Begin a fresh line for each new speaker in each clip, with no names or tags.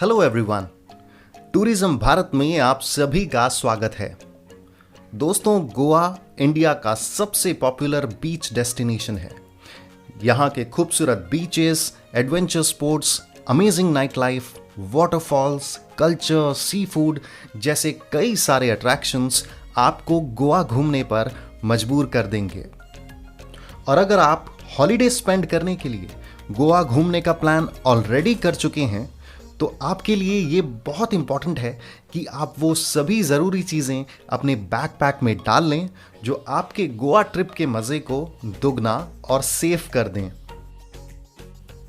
Hello everyone, tourism Bharat में आप सभी का स्वागत है। दोस्तों, गोवा इंडिया का सबसे पॉपुलर बीच डेस्टिनेशन है। यहाँ के खूबसूरत beaches, adventure sports, amazing night life, waterfalls, culture, sea food जैसे कई सारे अट्रैक्शंस आपको गोवा घूमने पर मजबूर कर देंगे। और अगर आप हॉलिडे स्पेंड करने के लिए गोवा घूमने का प्लान ऑलरेडी कर चुके हैं तो आपके लिए ये बहुत इंपॉर्टेंट है कि आप वो सभी ज़रूरी चीज़ें अपने बैकपैक में डाल लें जो आपके गोवा ट्रिप के मज़े को दुगना और सेफ कर दें।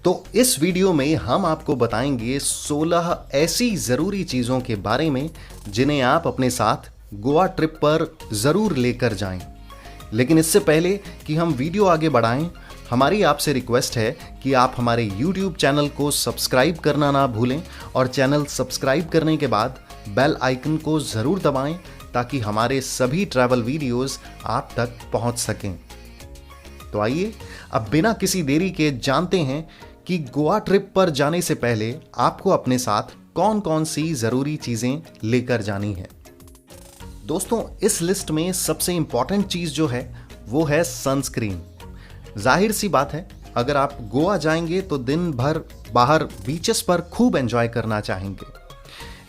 तो इस वीडियो में हम आपको बताएंगे 16 ऐसी ज़रूरी चीज़ों के बारे में जिन्हें आप अपने साथ गोवा ट्रिप पर ज़रूर लेकर जाएं। लेकिन इससे पहले कि हम वीडियो आगे बढ़ाएं, हमारी आपसे रिक्वेस्ट है कि आप हमारे YouTube चैनल को सब्सक्राइब करना ना भूलें और चैनल सब्सक्राइब करने के बाद बेल आइकन को ज़रूर दबाएं ताकि हमारे सभी ट्रैवल वीडियोस आप तक पहुंच सकें। तो आइए अब बिना किसी देरी के जानते हैं कि गोवा ट्रिप पर जाने से पहले आपको अपने साथ कौन कौन सी ज़रूरी चीज़ें लेकर जानी है। दोस्तों, इस लिस्ट में सबसे इंपॉर्टेंट चीज़ जो है वो है सनस्क्रीन। जाहिर सी बात है, अगर आप गोवा जाएंगे तो दिन भर बाहर बीचेस पर खूब एंजॉय करना चाहेंगे,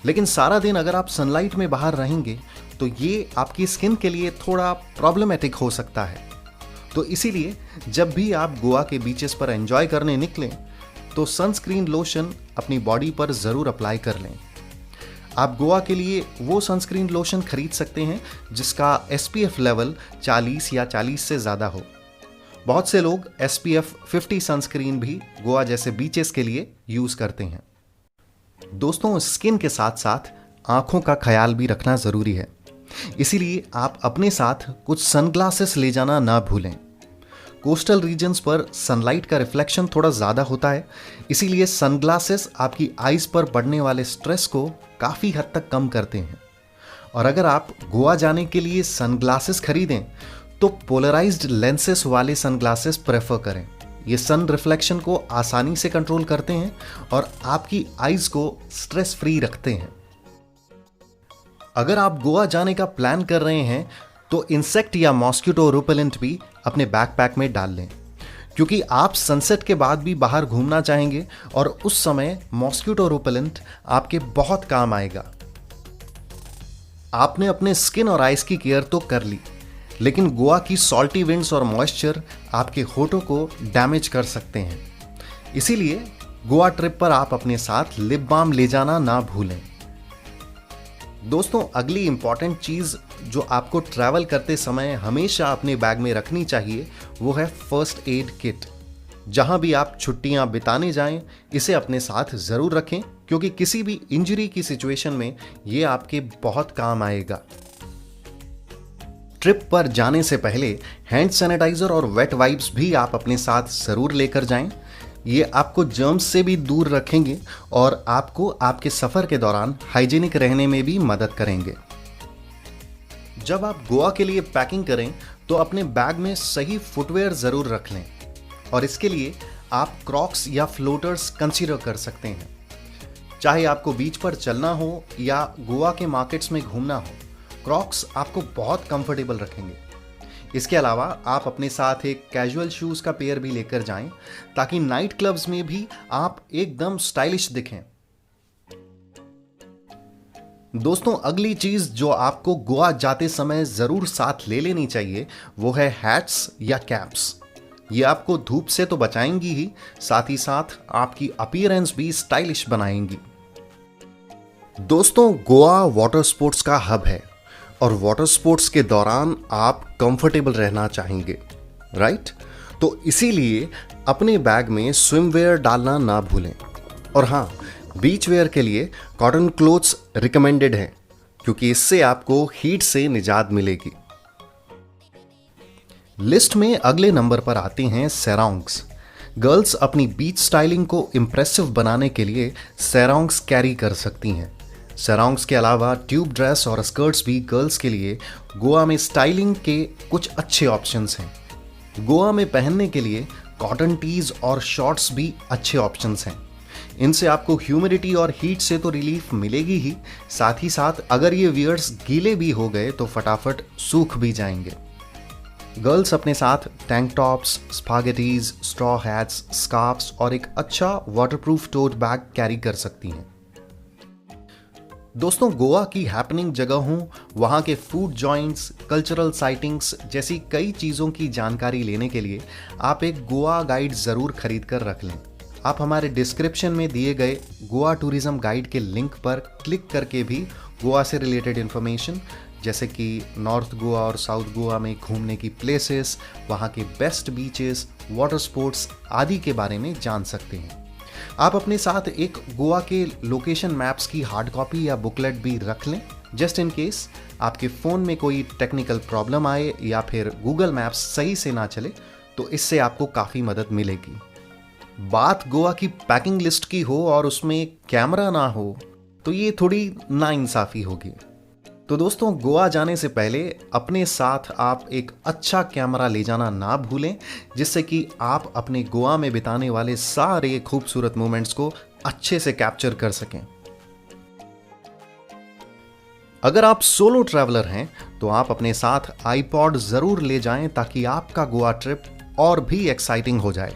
लेकिन सारा दिन अगर आप सनलाइट में बाहर रहेंगे तो ये आपकी स्किन के लिए थोड़ा प्रॉब्लमेटिक हो सकता है। तो इसीलिए जब भी आप गोवा के बीचेस पर एंजॉय करने निकलें तो सनस्क्रीन लोशन अपनी बॉडी पर ज़रूर अप्लाई कर लें। आप गोवा के लिए वो सनस्क्रीन लोशन खरीद सकते हैं जिसका SPF लेवल 40 या 40 से ज़्यादा हो। बहुत से लोग SPF 50 सनस्क्रीन भी गोवा जैसे बीचेस के लिए यूज करते हैं। दोस्तों, स्किन के साथ साथ आंखों का ख्याल भी रखना जरूरी है, इसीलिए आप अपने साथ कुछ सनग्लासेस ले जाना ना भूलें। कोस्टल रीजन्स पर सनलाइट का रिफ्लेक्शन थोड़ा ज़्यादा होता है, इसीलिए सनग्लासेस आपकी आईज पर पड़ने वाले स्ट्रेस को काफ़ी हद तक कम करते हैं। और अगर आप गोवा जाने के लिए सनग्लासेस खरीदें तो पोलराइज्ड लेंसेस वाले सनग्लासेस प्रेफर करें। ये सन रिफ्लेक्शन को आसानी से कंट्रोल करते हैं और आपकी आईज को स्ट्रेस फ्री रखते हैं। अगर आप गोवा जाने का प्लान कर रहे हैं तो इंसेक्ट या मॉस्किटो रिपेलेंट भी अपने बैकपैक में डाल लें, क्योंकि आप सनसेट के बाद भी बाहर घूमना चाहेंगे और उस समय मॉस्किटो रिपेलेंट आपके बहुत काम आएगा। आपने अपने स्किन और आईज की केयर तो कर ली, लेकिन गोवा की सॉल्टी विंड्स और मॉइस्चर आपके होठों को डैमेज कर सकते हैं। इसीलिए गोवा ट्रिप पर आप अपने साथ लिप बाम ले जाना ना भूलें। दोस्तों, अगली इंपॉर्टेंट चीज़ जो आपको ट्रैवल करते समय हमेशा अपने बैग में रखनी चाहिए वो है फर्स्ट एड किट। जहां भी आप छुट्टियां बिताने जाएं, इसे अपने साथ ज़रूर रखें, क्योंकि किसी भी इंजरी की सिचुएशन में ये आपके बहुत काम आएगा। ट्रिप पर जाने से पहले हैंड सैनिटाइजर और वेट वाइप्स भी आप अपने साथ ज़रूर लेकर जाएं। ये आपको जर्म्स से भी दूर रखेंगे और आपको आपके सफ़र के दौरान हाइजीनिक रहने में भी मदद करेंगे। जब आप गोवा के लिए पैकिंग करें तो अपने बैग में सही फुटवेयर ज़रूर रख लें, और इसके लिए आप क्रॉक्स या फ्लोटर्स कंसीडर कर सकते हैं। चाहे आपको बीच पर चलना हो या गोवा के मार्केट्स में घूमना हो, क्रॉक्स आपको बहुत कंफर्टेबल रखेंगे। इसके अलावा आप अपने साथ एक कैजुअल शूज़ का पेयर भी लेकर जाएं ताकि नाइट क्लब्स में भी आप एकदम स्टाइलिश दिखें। दोस्तों, अगली चीज़ जो आपको गोवा जाते समय ज़रूर साथ ले लेनी चाहिए वो है हैट्स या कैप्स। ये आपको धूप से तो बचाएंगी ही, साथ ही साथ आपकी अपीयरेंस भी स्टाइलिश बनाएंगी। दोस्तों, गोवा वाटर स्पोर्ट्स का हब है और वाटर स्पोर्ट्स के दौरान आप कंफर्टेबल रहना चाहेंगे, राइट? तो इसीलिए अपने बैग में स्विमवेयर डालना ना भूलें। और हाँ, बीच वेयर के लिए कॉटन क्लोथ्स रिकमेंडेड हैं, क्योंकि इससे आपको हीट से निजात मिलेगी। लिस्ट में अगले नंबर पर आते हैं सेरोंग्स। गर्ल्स अपनी बीच स्टाइलिंग को इम्प्रेसिव बनाने के लिए सेरोंग्स कैरी कर सकती हैं। सेरोंग्स के अलावा ट्यूब ड्रेस और स्कर्ट्स भी गर्ल्स के लिए गोवा में स्टाइलिंग के कुछ अच्छे ऑप्शंस हैं। गोवा में पहनने के लिए कॉटन टीज और शॉर्ट्स भी अच्छे ऑप्शंस हैं। इनसे आपको ह्यूमिडिटी और हीट से तो रिलीफ मिलेगी ही, साथ ही साथ अगर ये वियर्स गीले भी हो गए तो फटाफट सूख भी जाएंगे। गर्ल्स अपने साथ tank tops, spaghettis, straw hats, scarfs और एक अच्छा वाटरप्रूफ टोट बैग कैरी कर सकती हैं। दोस्तों, गोवा की हैपनिंग जगहों, वहाँ के फूड जॉइंट्स, कल्चरल साइटिंग्स जैसी कई चीज़ों की जानकारी लेने के लिए आप एक गोवा गाइड ज़रूर खरीद कर रख लें। आप हमारे डिस्क्रिप्शन में दिए गए गोवा टूरिज्म गाइड के लिंक पर क्लिक करके भी गोवा से रिलेटेड इन्फॉर्मेशन जैसे कि नॉर्थ गोवा और साउथ गोवा में घूमने की प्लेसेस, वहाँ के बेस्ट बीचेस, वाटर स्पोर्ट्स आदि के बारे में जान सकते हैं। आप अपने साथ एक गोवा के लोकेशन मैप्स की हार्ड कॉपी या बुकलेट भी रख लें, जस्ट इन केस आपके फ़ोन में कोई टेक्निकल प्रॉब्लम आए या फिर गूगल मैप्स सही से ना चले, तो इससे आपको काफ़ी मदद मिलेगी। बात गोवा की पैकिंग लिस्ट की हो और उसमें कैमरा ना हो तो ये थोड़ी नाइंसाफ़ी होगी। तो दोस्तों, गोवा जाने से पहले अपने साथ आप एक अच्छा कैमरा ले जाना ना भूलें, जिससे कि आप अपने गोवा में बिताने वाले सारे खूबसूरत मोमेंट्स को अच्छे से कैप्चर कर सकें। अगर आप सोलो ट्रैवलर हैं तो आप अपने साथ आईपॉड ज़रूर ले जाएं ताकि आपका गोवा ट्रिप और भी एक्साइटिंग हो जाए।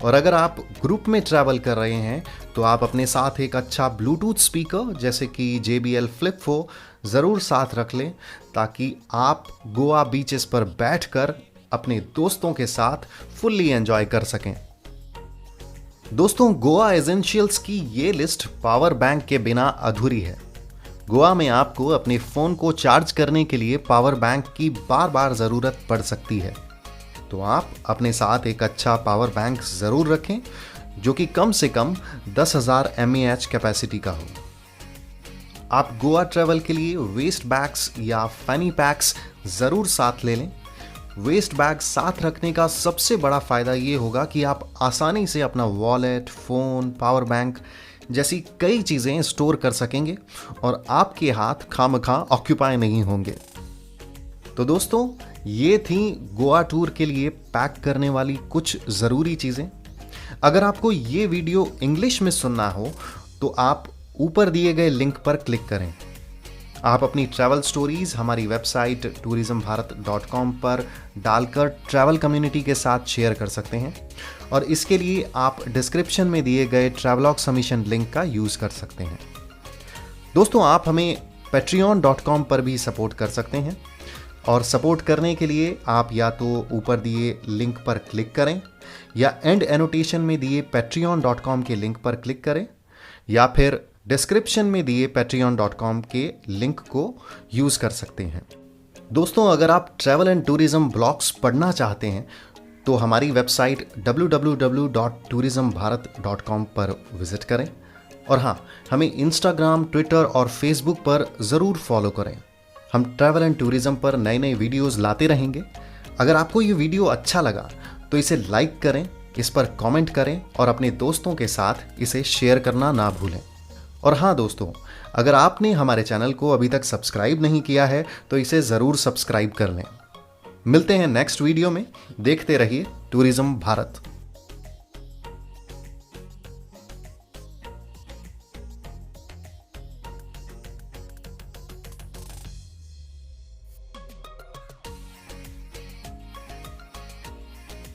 और अगर आप ग्रुप में ट्रैवल कर रहे हैं तो आप अपने साथ एक अच्छा ब्लूटूथ स्पीकर जैसे कि JBL Flip 4 ज़रूर साथ रख लें, ताकि आप गोवा बीचेस पर बैठकर अपने दोस्तों के साथ फुल्ली एंजॉय कर सकें। दोस्तों, गोवा एसेंशियल्स की ये लिस्ट पावर बैंक के बिना अधूरी है। गोवा में आपको अपने फ़ोन को चार्ज करने के लिए पावर बैंक की बार बार ज़रूरत पड़ सकती है, तो आप अपने साथ एक अच्छा पावर बैंक ज़रूर रखें जो कि कम से कम 10,000 mAh कैपेसिटी का हो। आप गोवा ट्रैवल के लिए वेस्ट बैग्स या फैनी पैक्स ज़रूर साथ ले लें। वेस्ट बैग साथ रखने का सबसे बड़ा फ़ायदा ये होगा कि आप आसानी से अपना वॉलेट, फ़ोन, पावर बैंक जैसी कई चीज़ें स्टोर कर सकेंगे और आपके हाथ खामखा ऑक्यूपाई नहीं होंगे। तो दोस्तों, ये थी गोवा टूर के लिए पैक करने वाली कुछ ज़रूरी चीज़ें। अगर आपको ये वीडियो इंग्लिश में सुनना हो तो आप ऊपर दिए गए लिंक पर क्लिक करें। आप अपनी ट्रैवल स्टोरीज हमारी वेबसाइट tourismbharat.com पर डालकर ट्रैवल कम्युनिटी के साथ शेयर कर सकते हैं, और इसके लिए आप डिस्क्रिप्शन में दिए गए ट्रैवलॉग सबमिशन लिंक का यूज़ कर सकते हैं। दोस्तों, आप हमें patreon.com पर भी सपोर्ट कर सकते हैं, और सपोर्ट करने के लिए आप या तो ऊपर दिए लिंक पर क्लिक करें या एंड एनोटेशन में दिए patreon.com के लिंक पर क्लिक करें, या फिर डिस्क्रिप्शन में दिए patreon.com के लिंक को यूज़ कर सकते हैं। दोस्तों, अगर आप ट्रैवल एंड टूरिज्म ब्लॉग्स पढ़ना चाहते हैं तो हमारी वेबसाइट www.tourismbharat.com पर विजिट करें, और हाँ, हमें इंस्टाग्राम, ट्विटर और फेसबुक पर ज़रूर फॉलो करें। हम ट्रैवल एंड टूरिज्म पर नए नए वीडियोस लाते रहेंगे। अगर आपको ये वीडियो अच्छा लगा तो इसे लाइक करें, इस पर कमेंट करें और अपने दोस्तों के साथ इसे शेयर करना ना भूलें। और हाँ दोस्तों, अगर आपने हमारे चैनल को अभी तक सब्सक्राइब नहीं किया है तो इसे ज़रूर सब्सक्राइब कर लें। मिलते हैं नेक्स्ट वीडियो में। देखते रहिए टूरिज्म भारत।